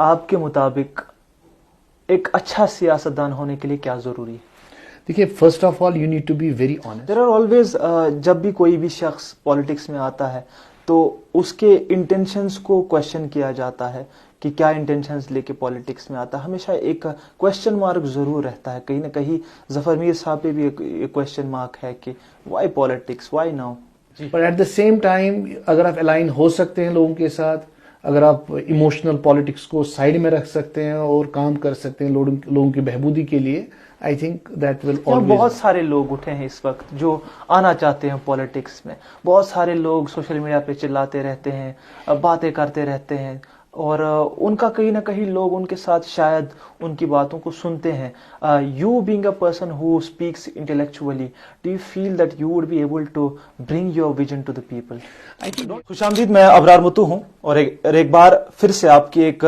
आपके मुताबिक एक अच्छा सियासतदान होने के लिए क्या जरूरी है? देखिए, first of all you need to be very honest. There are always, जब भी कोई भी शख्स पॉलिटिक्स में आता है तो उसके इंटेंशंस को क्वेश्चन किया जाता है कि क्या इंटेंशंस लेके पॉलिटिक्स में आता है. हमेशा एक क्वेश्चन मार्क जरूर रहता है. कहीं ना कहीं जफर मीर साहब पे भी एक क्वेश्चन मार्क है कि व्हाई पॉलिटिक्स, व्हाई नाउ. पर एट द सेम टाइम अगर आप अलाइन हो सकते हैं लोगों के साथ, अगर आप इमोशनल पॉलिटिक्स को साइड में रख सकते हैं और काम कर सकते हैं लोगों की बहबूदी के लिए, I think that will always. बहुत सारे लोग उठे हैं इस वक्त जो आना चाहते हैं पॉलिटिक्स में. बहुत सारे लोग सोशल मीडिया पे चिल्लाते रहते हैं, बातें करते रहते हैं, और उनका कहीं ना कहीं लोग उनके साथ शायद उनकी बातों को सुनते हैं. You being a person who speaks intellectually, do you feel that you would be able to bring your vision to the people? I think. खुशामदीद, मैं अबरार मुतू हूं और एक बार फिर से आपकी एक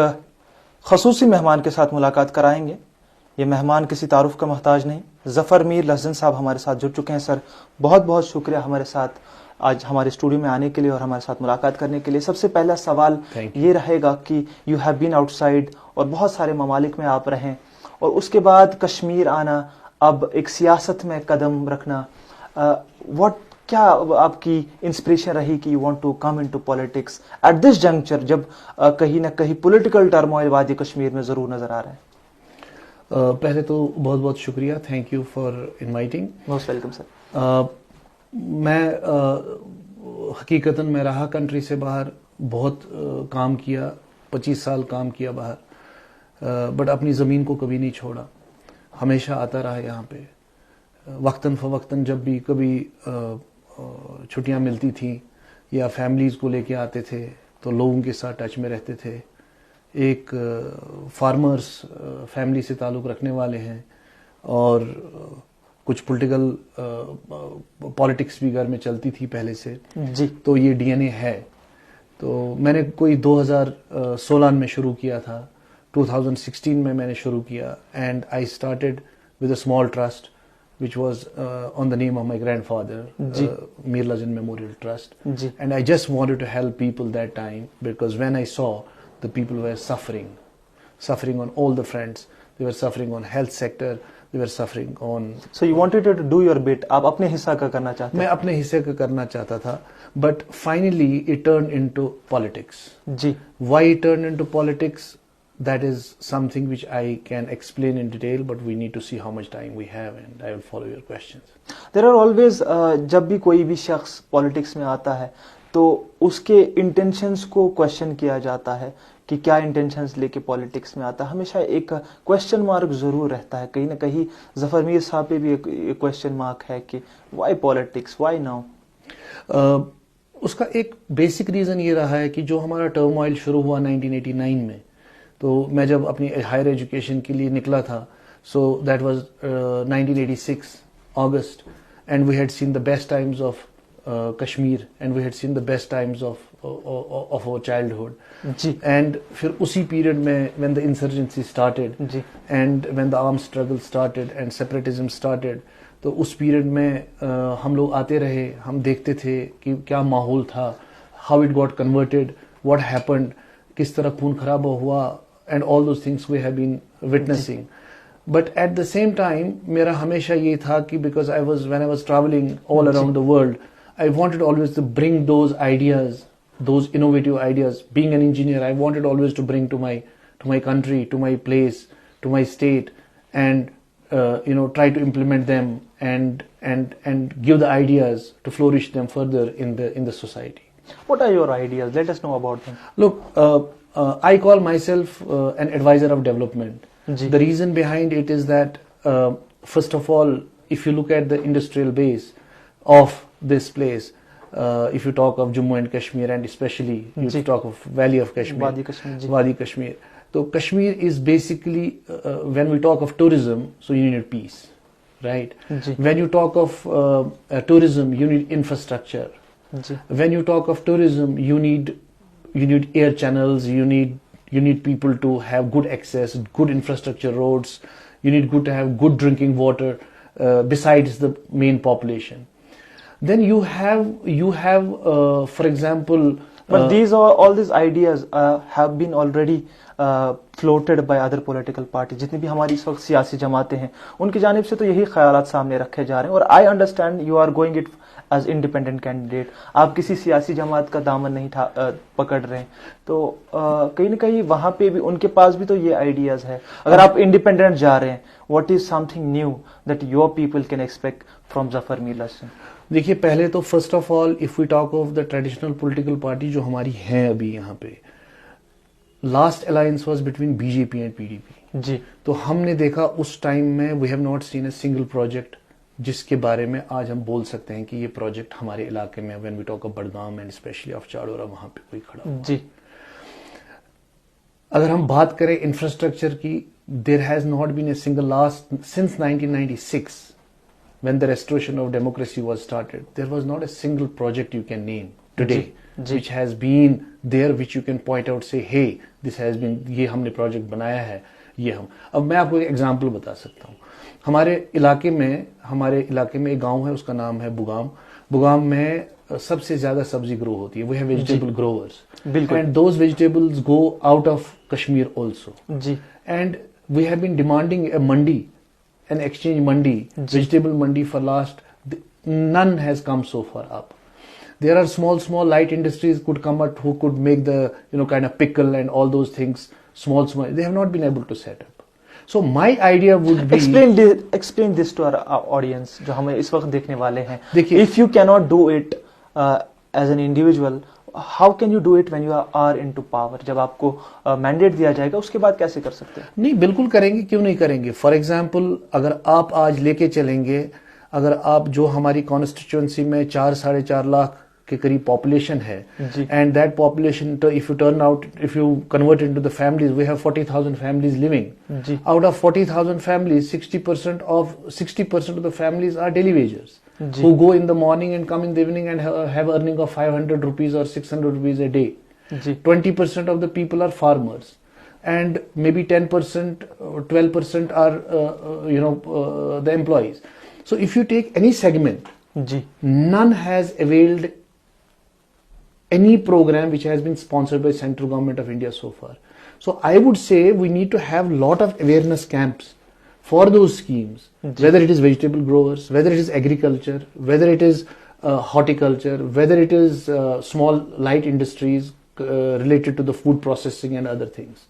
खसूसी मेहमान के साथ मुलाकात कराएंगे. ये मेहमान किसी तारुफ का मोहताज नहीं, जफर मीर लस्जन साहब हमारे साथ जुड़ चुके हैं. सर, बहुत बहुत शुक्रिया हमारे साथ आज हमारे स्टूडियो में आने के लिए और हमारे साथ मुलाकात करने के लिए. सबसे पहला सवाल ये रहेगा कि यू हैव बीन आउटसाइड और बहुत सारे ममालिक में आप रहें, और उसके बाद कश्मीर आना, अब एक सियासत में कदम रखना, क्या आपकी इंस्पिरेशन रही कि you want to come into politics at this juncture, जब कहीं ना कहीं पॉलिटिकल टर्मोइल वादी कश्मीर में जरूर नजर आ रहा है? पहले तो बहुत बहुत शुक्रिया, thank you for inviting. Most welcome sir. मैं हकीकतन मैं रहा कंट्री से बाहर, बहुत काम किया, 25 साल काम किया बाहर, बट अपनी ज़मीन को कभी नहीं छोड़ा, हमेशा आता रहा यहाँ पे. वक्तन फ़वक्तन जब भी कभी छुट्टियाँ मिलती थी या फैमिलीज़ को लेके आते थे तो लोगों के साथ टच में रहते थे. एक फार्मर्स फैमिली से ताल्लुक़ रखने वाले हैं और कुछ पॉलिटिकल पॉलिटिक्स भी घर में चलती थी पहले से जी. तो ये डीएनए है. तो मैंने कोई 2016 में शुरू किया था, 2016 में मैंने शुरू किया, and I started with a small trust which was on the name of my grandfather, Mir Lasjan Memorial Trust. And I just wanted to help people that time, because when I saw the people were suffering on all the fronts. They were suffering on health sector, they were suffering on. So you wanted to do your bit. आप अपने हिस्सा का करना चाहते? मैं अपने हिस्से का करना चाहता था, but finally it turned into politics. Ji. Why it turned into politics? That is something which I can explain in detail, but we need to see how much time we have, and I will follow your questions. There are always, जब भी कोई भी शख्स politics में आता है तो उसके इंटेंशंस को क्वेश्चन किया जाता है कि क्या इंटेंशंस लेके पॉलिटिक्स में आता है. हमेशा एक क्वेश्चन मार्क जरूर रहता है. कहीं ना कहीं जफर मीर साहब पे भी एक क्वेश्चन मार्क है कि व्हाई पॉलिटिक्स, व्हाई नाउ. उसका एक बेसिक रीजन ये रहा है कि जो हमारा टर्मोइल शुरू हुआ 1989 में, तो मैं जब अपनी हायर एजुकेशन के लिए निकला था, so that was 1986 August, and we had seen the best times of Kashmir, and we had seen the best times of our childhood. And फिर उसी पीरियड में when the insurgency started and when the arm struggle started and separatism started, तो उस period में हम लोग आते रहे, हम देखते थे कि क्या माहौल था, how it got converted, what happened, किस तरह खून खराबा हुआ, and all those things we have been witnessing. But at the same time मेरा हमेशा ये था कि because when I was traveling all around the world, I wanted always to bring those ideas, those innovative ideas. Being an engineer, I wanted always to bring to my country, to my place, to my state, and try to implement them and give the ideas to flourish them further in the society. What are your ideas? Let us know about them. Look, I call myself an advisor of development. The reason behind it is that, first of all, if you look at the industrial base of this place, if you talk of Jammu and Kashmir, and especially you talk of Valley of Kashmir, Wadi Kashmir. So Kashmir is basically, when we talk of tourism, so you need peace, right? When you talk of tourism, you need infrastructure. When you talk of tourism, you need air channels, you need people to have good access, good infrastructure roads, you need to have good drinking water, besides the main population. Then you have for example, But all these ideas have been already floated by other political parties. जितनी भी हमारी इस वक्त सियासी जमातें हैं उनकी जानिब से तो यही ख्यालात सामने रखे जा रहे हैं और I understand you are going it as independent candidate. आप किसी सियासी जमात का दामन नहीं पकड़ रहे हैं तो कहीं ना कहीं वहां पे भी उनके पास भी तो ये आइडियाज है. अगर आप इंडिपेंडेंट जा रहे हैं, what is something new that your people can expect from Zafar Mir Lasan? देखिए, पहले तो first of all if we talk of the traditional political party जो हमारी हैं अभी यहाँ पे, last alliance was between BJP and PDP जी. तो हमने देखा उस टाइम में we have not seen a single project जिसके बारे में आज हम बोल सकते हैं कि ये प्रोजेक्ट हमारे इलाके में, when we talk of Budgam and specially of Chadoora, वहां पे कोई खड़ा हुआ जी. अगर हम बात करें इंफ्रास्ट्रक्चर की, there has not been a single last since 1996 when the restoration of democracy was started, there was not a single project you can name today which has been there, which you can point out, say, hey, this has been, ये हमने project बनाया है, ये हम. अब मैं आपको एक एग्जांपल बता सकता हूँ. हमारे इलाके में एक गांव है, उसका नाम है बुगाम. बुगाम में सबसे ज्यादा सब्जी ग्रो होती है. We have vegetable growers and those vegetables go out of Kashmir also जी. And we have been demanding a mandi, an exchange mandi, vegetable mandi for last, none has come so far up. There are small light industries could come out who could make the, kind of pickle and all those things, small, they have not been able to set up. So my idea would be... Explain this to our audience, जो हमें इस वक्त देखने वाले हैं. देखिए, if you cannot do it as an individual, how can you do it when you are into power? जब आपको मैंडेट दिया जाएगा उसके बाद कैसे कर सकते हैं? नहीं, बिल्कुल करेंगे, क्यों नहीं करेंगे. फॉर एग्जांपल, अगर आप आज लेके चलेंगे, अगर आप जो हमारी कॉन्स्टिट्यूएंसी में 4-4.5 लाख के करीब पॉपुलेशन है, and that population if you convert into the families, we have 40,000 families living. Out of 40,000 families, 60% of the families are daily wagers who go in the morning and come in the evening and have earning of 500 rupees or 600 rupees a day. 20% of the people are farmers, and maybe 10% or 12% are the employees. So if you take any segment, none has availed any program which has been sponsored by central government of India so far. So I would say we need to have lot of awareness camps for those schemes, whether it is vegetable growers, whether it is agriculture, whether it is horticulture, whether it is small light industries related to the food processing and other things.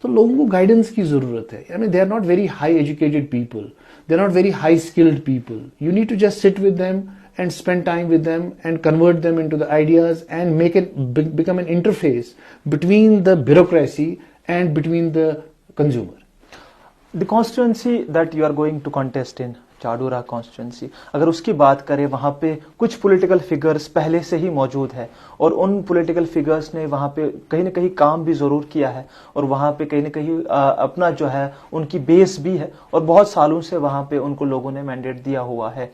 तो लोगों को guidance की जरूरत है. I mean, they are not very high educated people. They are not very high skilled people. You need to just sit with them and spend time with them and convert them into the ideas and make it become an interface between the bureaucracy and between the consumer. The constituency that you are going to contest in, Chadoora constituency, अगर उसकी बात करें, वहां पे कुछ political figures पहले से ही मौजूद है और उन पॉलिटिकल फिगर्स ने वहां पे कहीं ना कहीं काम भी जरूर किया है और वहां पे कहीं ना कहीं अपना जो है उनकी बेस भी है और बहुत सालों से वहां पे उनको लोगों ने मैंडेट दिया हुआ है.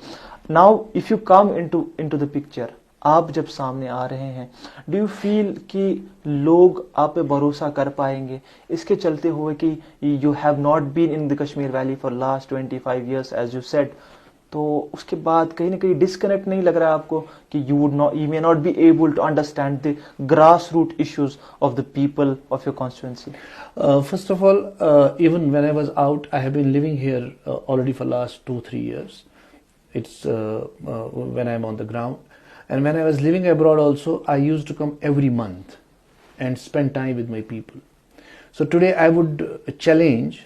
Now if you come into the picture, आप जब सामने आ रहे हैं, डू यू फील कि लोग आप पे भरोसा कर पाएंगे इसके चलते हुए कि you have not been in the Kashmir valley for last 25 years as you said? तो उसके बाद कहीं ना कहीं डिस्कनेक्ट नहीं लग रहा है आपको कि you may not be able to understand the grass root issues of the people of your constituency? First of all, even when I was out, I have been living here already for last 2-3 years. It's when I'm on the ground. And when I was living abroad also, I used to come every month and spend time with my people. So today I would challenge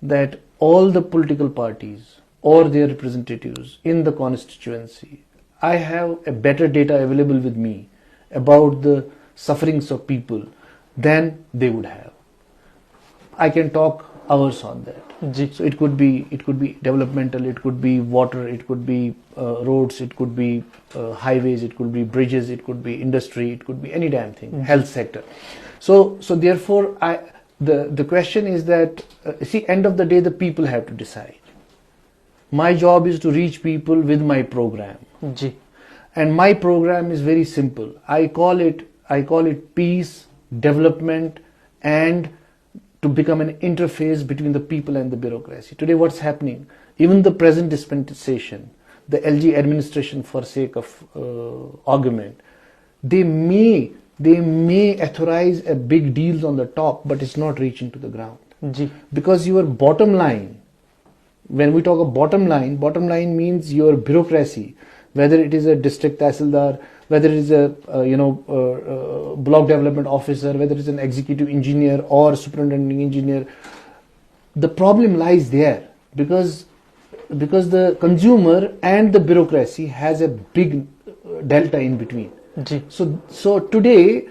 that all the political parties or their representatives in the constituency, I have a better data available with me about the sufferings of people than they would have. I can talk hours on that. So it could be developmental, it could be water, it could be roads, it could be highways, it could be bridges, it could be industry, it could be any damn thing, health sector. So therefore, the question is that see, end of the day, the people have to decide. My job is to reach people with my program, and my program is very simple. I call it peace, development, and to become an interface between the people and the bureaucracy. Today what's happening, even the present dispensation, the LG administration, for sake of argument, they may they may authorize a big deals on the top, but it's not reaching to the ground. जी. Because your bottom line, when we talk of bottom line means your bureaucracy, whether it is a district tahsildar, whether it is a block development officer, whether it is an executive engineer or superintending engineer, the problem lies there because the consumer and the bureaucracy has a big delta in between. जी. So today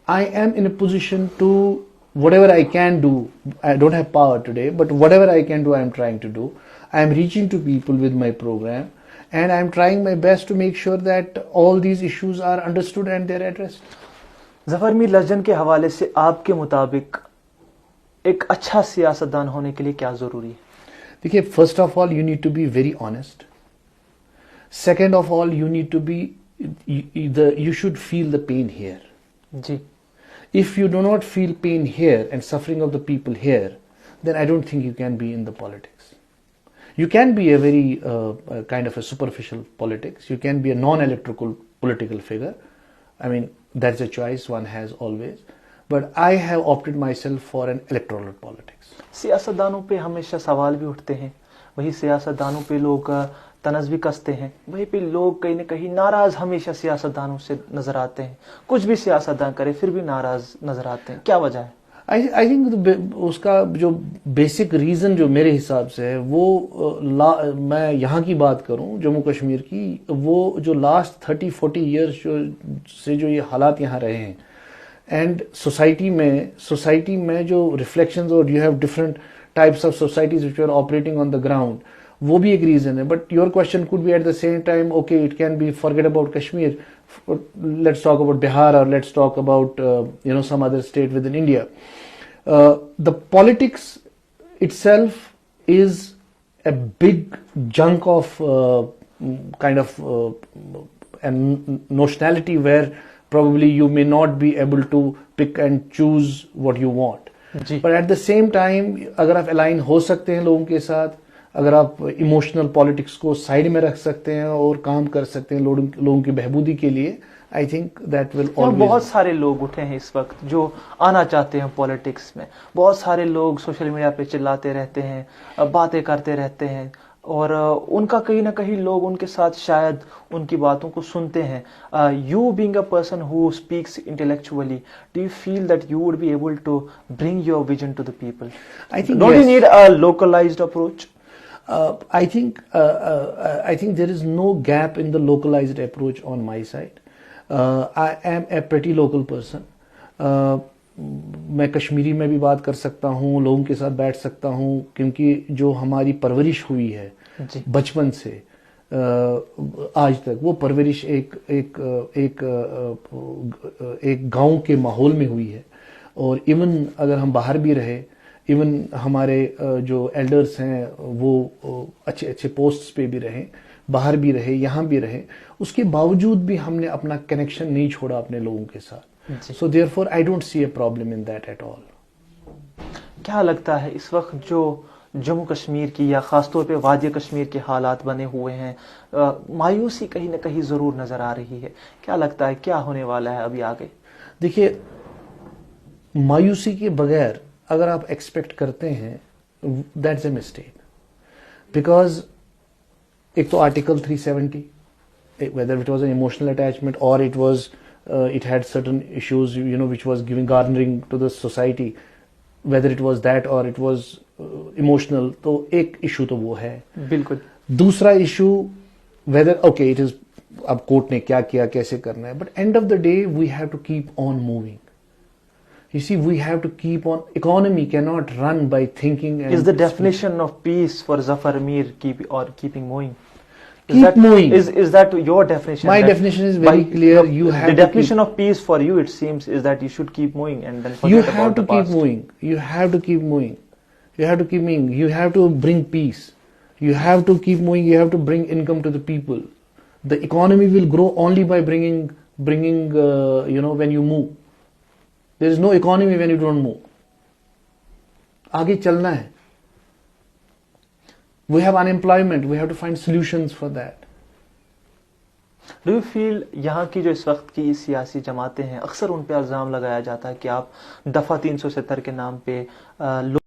I am in a position to whatever I can do. I don't have power today, but whatever I can do, I am trying to do. I am reaching to people with my program, and I am trying my best to make sure that all these issues are understood and they are addressed. Zafar Mir Lasjan के हवाले से आपके मुताबिक एक अच्छा सियासतदान होने के लिए क्या जरूरी है? देखिए, first of all you need to be very honest. Second of all you need to be you should feel the pain here. जी. If you do not feel pain here and suffering of the people here, then I don't think you can be in the politics. You can be a very kind of a superficial politics. You can be a non-electoral political figure. I mean, that's a choice one has always. But I have opted myself for an electoral politics. सियासतदानों पे हमेशा सवाल भी उठते हैं, वही सियासतदानों पे लोग तनज़ भी कसते हैं, वहीं पे लोग कहीं न कहीं नाराज हमेशा सियासतदानों से नजर आते हैं. कुछ भी सियासतदान करे फिर भी नाराज नजर आते हैं. क्या वजह है? आई थिंक उसका जो बेसिक रीजन जो मेरे हिसाब से है वो मैं यहाँ की बात करूँ जम्मू कश्मीर की, वो जो लास्ट 30-40 ईयर्स से जो ये हालात यहाँ रहे हैं एंड सोसाइटी में जो रिफ्लेक्शंस और you have different types of societies which are operating on the ground, वो भी एक रीजन है. But your question could be at the same time, okay, it can be forget about Kashmir, let's talk about Bihar or let's talk about some other state within India. The politics itself is a big chunk of kind of a nationality where probably you may not be able to pick and choose what you want. But at the same time, अगर आप align हो सकते हैं लोगों के साथ, अगर आप इमोशनल पॉलिटिक्स को साइड में रख सकते हैं और काम कर सकते हैं लोगों की बहबूदी के लिए, I think that will always. बहुत सारे लोग उठे हैं इस वक्त जो आना चाहते हैं पॉलिटिक्स में. बहुत सारे लोग सोशल मीडिया पे चिल्लाते रहते हैं, बातें करते रहते हैं, और उनका कहीं ना कहीं लोग उनके साथ शायद उनकी बातों को सुनते हैं. You being a person who speaks intellectually, do you feel that you would be able to bring your vision to the people? I think don't you need a localised approach? I think there is no gap in the localized approach on my side. I am a pretty local person. मैं कश्मीरी में भी बात कर सकता हूँ, लोगों के साथ बैठ सकता हूँ, क्योंकि जो हमारी परवरिश हुई है बचपन से आज तक, वो परवरिश एक गांव के माहौल में हुई है. और इवन अगर हम बाहर भी रहे, इवन हमारे जो एल्डर्स हैं वो अच्छे पोस्ट्स पे भी रहे, बाहर भी रहे, यहाँ भी रहे, उसके बावजूद भी हमने अपना कनेक्शन नहीं छोड़ा अपने लोगों के साथ. So therefore I don't see a problem in that at all. क्या लगता है इस वक्त जो जम्मू कश्मीर की या खासतौर पे वादी कश्मीर के हालात बने हुए हैं, मायूसी कहीं ना कहीं जरूर नजर आ रही है. क्या लगता है क्या होने वाला है अभी आगे? देखिए, मायूसी के बगैर अगर आप एक्सपेक्ट करते हैं, दैट्स ए मिस्टेक. बिकॉज एक तो article 370, whether it was an emotional attachment or it had certain issues which was giving garnering to the society, whether it was that or it was emotional, तो एक issue तो वो है. बिल्कुल. दूसरा issue whether okay it is अब court ने क्या किया, कैसे करना है, but end of the day we have to keep on moving. You see, we have to keep on. Economy cannot run by thinking. And is the definition of peace for Zaffer Mir keeping moving? Keep moving. Is that your definition? My definition is very clear. You have the definition of peace for you, it seems, is that you should keep moving and then forget you about have to the past. keep moving. You have to keep moving. You have to keep moving. You have to bring peace. You have to keep moving. You have to bring income to the people. The economy will grow only by bringing when you move. There is no economy when you don't move. आगे चलना है. We have unemployment. We have to find solutions for that. Do you feel यहाँ की जो इस वक्त की सियासी जमातें हैं, अक्सर उन पे इल्ज़ाम लगाया जाता है कि आप दफ़ा 370 के नाम पे